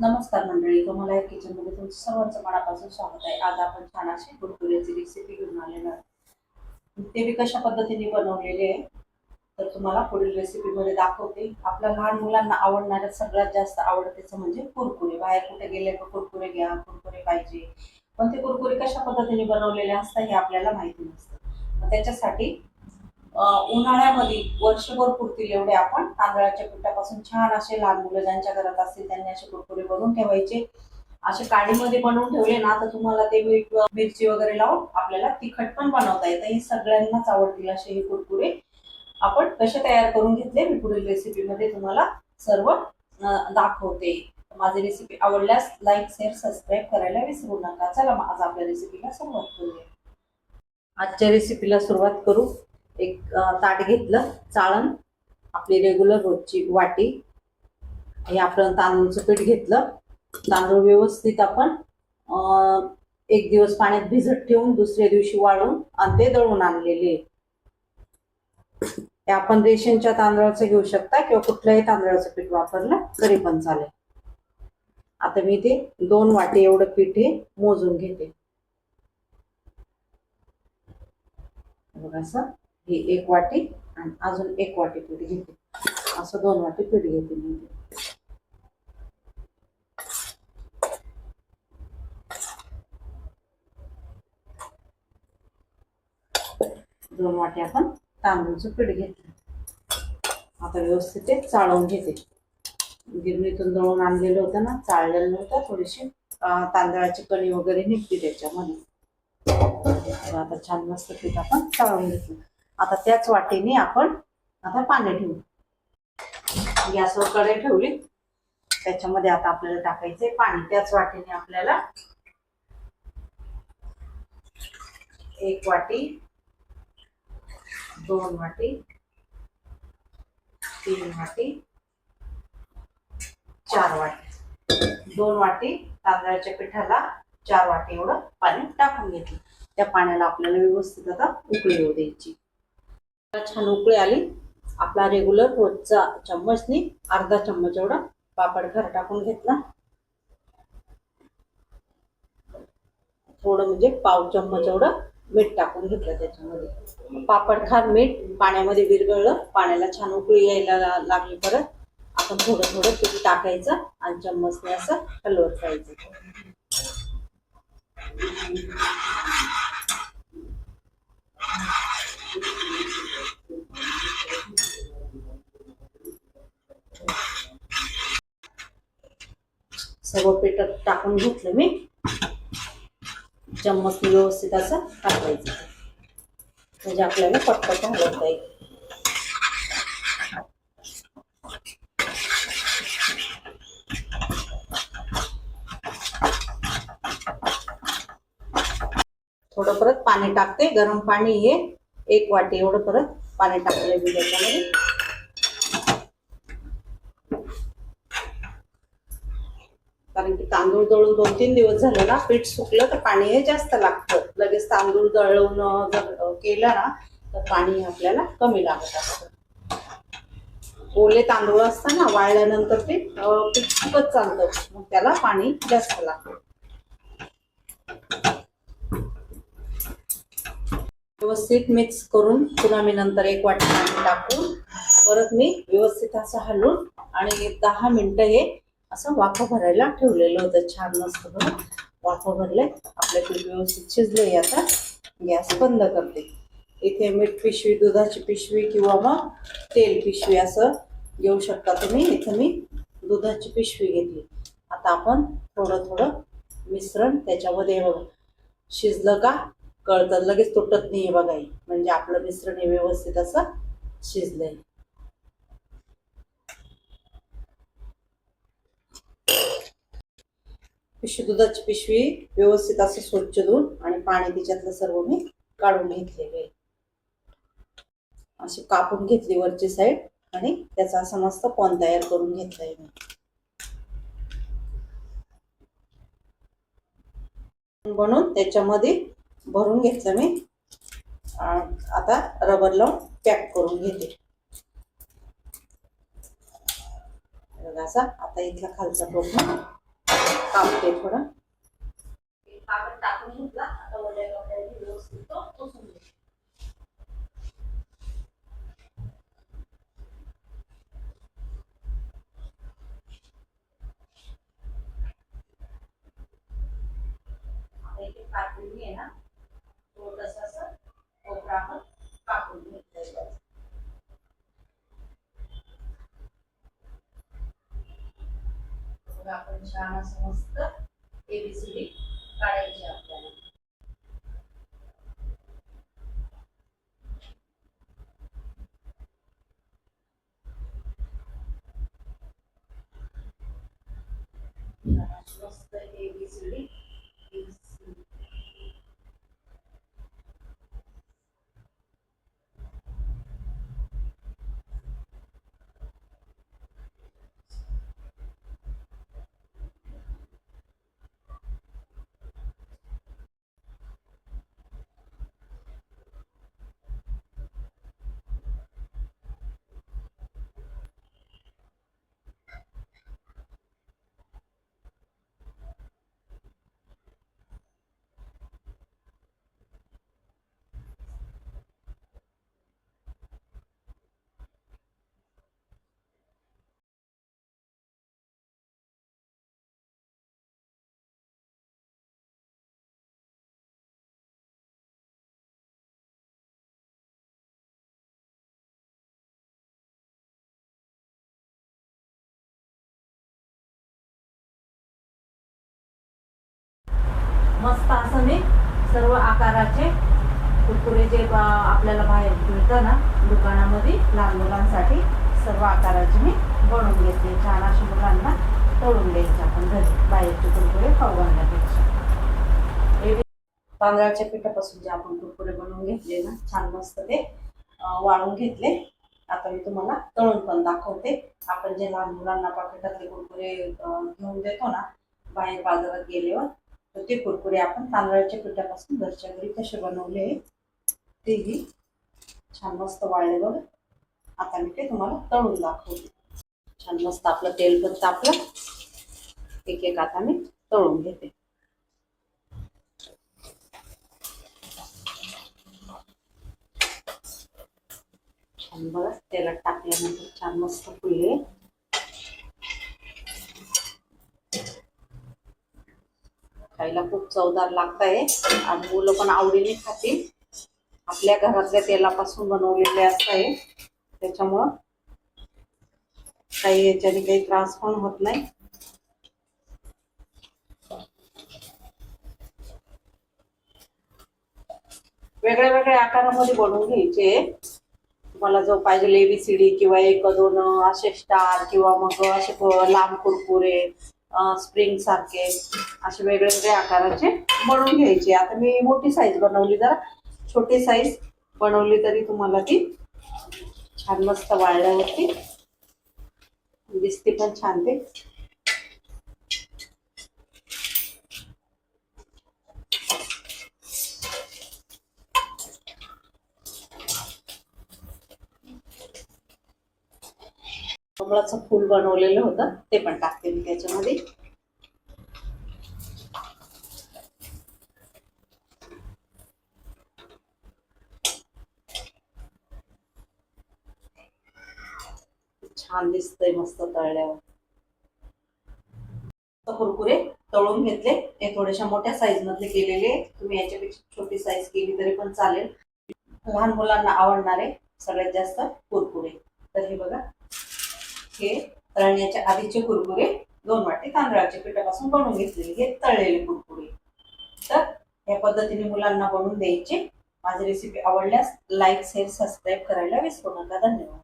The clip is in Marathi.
नमस्कार मंडळी, तुम्हाला या किचन मध्ये तुमचं सर्वांचं मनापासून स्वागत आहे. आज आपण छान अशी कुरकुऱ्याची रेसिपी घेऊन आलेलो आहोत. ते मी कशा पद्धतीने बनवलेले आहे तर तुम्हाला पुढील रेसिपी मध्ये दाखवते. आपल्या लहान मुलांना आवडणाऱ्या सगळ्यात जास्त आवडतेच म्हणजे कुरकुरे. बाहेर कुठे गेले तर कुरकुरे घ्या, कुरकुरे पाहिजे, पण ते कुरकुरे कशा पद्धतीने बनवलेले असतात हे आपल्याला माहिती नसतं. मग त्याच्यासाठी उन्हाळ्यामध्ये वर्षभर पुरतील एवढे आपण तांदळाच्या पिठापासून छान असे लहान मुलं ज्यांच्या घरात असतील त्यांनी असे कुरकुरे बनवून ठेवायचे. असे काडीमध्ये बनवून ठेवले ना तर तुम्हाला ते मीठ मिरची वगैरे लावून आपल्याला तिखट पण बनवता येतं. हे सगळ्यांनाच आवडतील असे हे कुरकुरे आपण कसे तयार करून घेतले मी पुढील रेसिपी मध्ये तुम्हाला सर्व दाखवते. माझी रेसिपी आवडल्यास लाईक शेअर सबस्क्राईब करायला विसरू नका. चला मग आज आपल्या रेसिपीला सुरुवात करूया. आजच्या रेसिपीला सुरुवात करू. एक ताट घेतलं, चाळण आपली रेग्युलर रोजची वाटी, हे आपण तांदूळचं पीठ घेतलं. तांदूळ व्यवस्थित आपण एक दिवस पाण्यात भिजत ठेवून दुसऱ्या दिवशी वाळून आणि ते दळून आणलेले. हे आपण रेशनच्या तांदळाचं घेऊ शकता किंवा कुठल्याही तांदळाचं पीठ वापरलं तरी पण चालेल. आता मी ते 2 वाटी एवढं पीठ हे मोजून घेते. बघा असं, ही 1 वाटी आणि अजून 1 वाटी पीठ घेते. असं 2 वाटी पीठ घेते मी. 2 वाटी आपण तांदूळचं पीठ घेतलं. आता व्यवस्थित ते चाळून घेते. गिरणीतून दळून आणलेलं होतं ना, चाळलेलं नव्हतं, थोडीशी तांदळाची कणी वगैरे निघते त्याच्यामध्ये. आता छान मस्त पीठ आपण चाळून घेतलं. आता त्याच वाटीने आपण आता पाणी ठेवू. गॅसवर कढई ठेवली, त्याच्यामध्ये आता आपल्याला टाकायचे पाणी. त्याच वाटीने आपल्याला 1 वाटी, 2 वाटी, 3 वाटी, 4 वाटी. 2 वाटी तांदळाच्या पिठाला 4 वाटी एवढं पाणी टाकून घेतलं. त्या पाण्याला आपल्याला व्यवस्थित आता उकळी येऊ द्यायची. छान उकळी आली. आपला रेग्युलर रोजचा चम्मचनी अर्धा चम्मच एवढा पापड खार टाकून घेतला. थोडं म्हणजे पाव चम्मच एवढं मीठ टाकून घेतलं त्याच्यामध्ये. पापड खार मीठ पाण्यामध्ये विरघळलं. पाण्याला छान उकळी यायला लागली. परत आपण थोडं थोडं पीठ टाकायचं आणि चम्मचने असं हलवत राहायचं. सर्व पीठ टाकून घेतलं मी. चम्मचने व्यवस्थित असं टाकायचं म्हणजे आपल्याला पटपट हलवता येईल. थोडं परत पाणी टाकते, गरम पाणी. हे 1 वाटी एवढं परत पाणी टाकलं मी त्याच्यामध्ये. कारण की तांदूळ दळून 2-3 दिवस झाले ना, पीठ सुकलं तर पाणी हे जास्त लागतं. लगेच तांदूळ दळून जर केलं ना तर पाणी आपल्याला कमी लागत असतं. ओले तांदूळ असताना वाळल्यानंतर ते पीठ सुकत चालतं, मग त्याला पाणी जास्त लागतं. व्यवस्थित मिक्स करून पुन्हा मी नंतर 1 वाटी पाणी टाकून परत मी व्यवस्थित असं हलवून आणि 10 मिनिटं हे असं वाफ भरायला ठेवलेलं होतं. छान मस्त बघा वाफ भरले. आपलं पीठ व्यवस्थित शिजलंय. आता गॅस बंद करते. इथे मीठ पिशवी, दुधाची पिशवी किंवा मग तेल पिशवी असं घेऊ शकता तुम्ही. इथे मी दुधाची पिशवी घेतली. आता आपण थोडं थोडं मिश्रण त्याच्यामध्ये बघा. शिजलं का कळतं, लगेच तुटत नाहीये बघा. म्हणजे आपलं मिश्रण हे व्यवस्थित असं शिजलंय. दुधाची पिशवी व्यवस्थित असं स्वच्छ धुवून आणि पाणी तिच्यातलं सर्व मी काढून घेतलेले. अशी कापून घेतली वरची साईड आणि त्याचा असा मस्त कोन तयार करून घेतलाय मी. बनवून त्याच्यामध्ये भरून घेतलं मी. आता रबर लावून पॅक करून घेते. बघा असा. आता इथला खालचा टोक कापते थोडं. कागद टाकून घेतला. आता वड्या कपड्याने व्यवस्थित तो पुसून घ्यायचा. एक कापडी आहे ना, थोडस असं कोपरा आपण कापून घेतलेलं. आपण छान असं मस्त एबीसीडी काढायची आपल्याला. मस्त एबीसीडी मस्त असं मी सर्व आकाराचे कुरकुरे जे आपल्याला बाहेर मिळतं ना दुकानामध्ये लहान मुलांसाठी, सर्व आकाराचे मी बनवून घेतले. छान अशा मुलांना तळून द्यायचे आपण घरी, बाहेरचे कुरकुरे खाऊ घालण्यापेक्षा. तांदळाच्या पिठापासून जे आपण कुरकुरे बनवून घेतले ना, छान मस्त ते वाळून घेतले. आता मी तुम्हाला तळून पण दाखवते. आपण जे लहान मुलांना पाकिटातले कुरकुरे घेऊन देतो ना बाहेर बाजारात गेल्यावर, तर ते कुरकुरे आपण तांदळाच्या पिठापासून घरच्या घरी कसे बनवले तेही छान मस्त वाळले बघ. आता मी ते तुम्हाला तळून दाखवते. छान मस्त आपलं तेल पण तापलं. एक एक आता मी तळून घेते. छान बघा तेलात टाकल्यानंतर छान मस्त फुलले. खायला खूप चवदार लागत आहे आणि मुलं पण आवडीने खातील. आपल्या घरातल्या तेलापासून बनवलेले असते, त्याच्यामुळं काही याच्याने काही त्रास पण होत नाही. वेगळ्या वेगळ्या आकारामध्ये बनवून घ्यायचे. तुम्हाला जो पाहिजे एबीसीडी किंवा 1-2 असे स्टार किंवा मग असे लांब कुरकुरे स्प्रिंग सारखे असे वेगवेगळ्या आकाराचे बनवून घ्यायचे. आता मी मोठी साईज बनवली, जरा छोटी साईज बनवली तरी तुम्हाला ती छान मस्त वाळल्यावरती दिसते पण छान ते. कमळाचं फूल बनवलेलं होतं ते पण टाकते मी त्याच्यामध्ये. छान दिसतंय मस्त तळल्यावर. कुरकुरे तळून घेतले. ते थोड्याशा मोठ्या साईज मधले केलेले. तुम्ही याच्यापेक्षा छोटी साईज केली तरी पण चालेल. लहान मुलांना आवडणारे सगळ्यात जास्त कुरकुरे. तर हे बघा, हे तळण्याच्या आधीचे कुरकुरे 2 वाटी तांदळाच्या पिठापासून बनवून घेतलेले हे तळलेले कुरकुरे. तर या पद्धतीने मुलांना बनवून द्यायचे. माझी रेसिपी आवडल्यास लाईक, शेअर, सबस्क्राईब करायला विसरू नका. धन्यवाद.